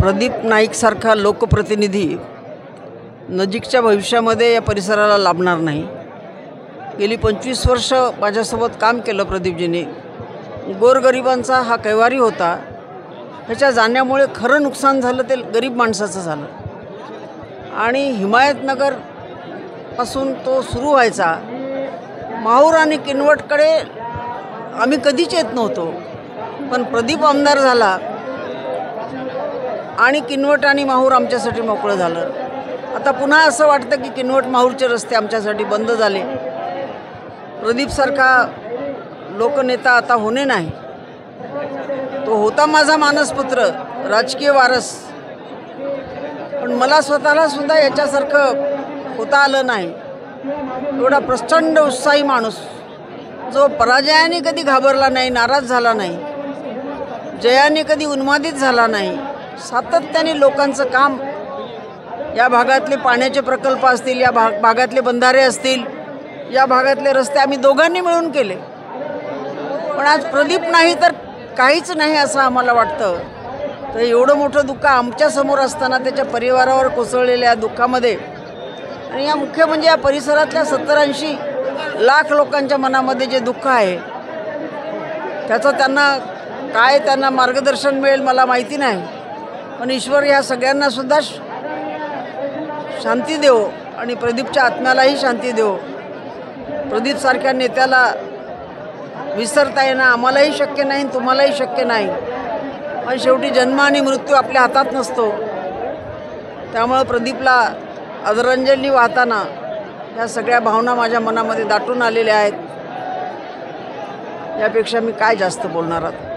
प्रदीप नाईकसारखा लोकप्रतिनिधी नजीकच्या भविष्यामध्ये या परिसराला लाभणार नाही। गेली 25 वर्ष माझ्यासोबत काम केलं प्रदीपजींनी। गोरगरिबांचा हा कैवारी होता। ह्याच्या जाण्यामुळे खरं नुकसान झालं ते गरीब माणसाचं झालं। आणि हिमायतनगर पासून तो सुरू व्हायचा, माहूर आणि किनवटकडे आम्ही कधीच येत नव्हतो, पण प्रदीप आमदार झाला आणि किनवट आणि माहूर आमच्यासाठी मोकळं झालं। आता पुन्हा असं वाटतं की किनवट माहूरचे रस्ते आमच्यासाठी बंद झाले। प्रदीपसारखा लोकनेता आता होणे नाही। तो होता माझा मानसपुत्र, राजकीय वारस, पण मला स्वतःला सुद्धा याच्यासारखं होता आलं नाही। एवढा प्रचंड उत्साही माणूस, जो पराजयाने कधी घाबरला नाही, नाराज झाला नाही, जयाने कधी उन्मादित झाला नाही। सातत्याने लोकांचं काम, या भागातले पाण्याचे प्रकल्प असतील, या भागातले बंधारे असतील, या भागातले रस्ते आम्ही दोघांनी मिळून केले। पण आज प्रदीप नाही तर काहीच नाही असं आम्हाला वाटतं। तर एवढं मोठं दुःख आमच्यासमोर असताना त्याच्या परिवारावर कोसळलेल्या दुःखामध्ये, आणि या मुख्य म्हणजे या परिसरातल्या 70-80 लाख लोकांच्या मनामध्ये जे दुःख आहे, त्याचं त्यांना मार्गदर्शन मिळेल मला माहिती नाही, पण ईश्वर या सगळ्यांना सुद्धा शांती देवो आणि प्रदीपच्या आत्म्यालाही शांती देवो। प्रदीपसारख्या नेत्याला विसरता येणं आम्हालाही शक्य नाही, तुम्हालाही शक्य नाही, पण शेवटी जन्म आणि मृत्यू आपल्या हातात नसतो। त्यामुळे प्रदीपला आदरांजली वाहताना या सगळ्या भावना माझ्या मनामध्ये दाटून आलेल्या आहेत। यापेक्षा मी काय जास्त बोलणार आहे।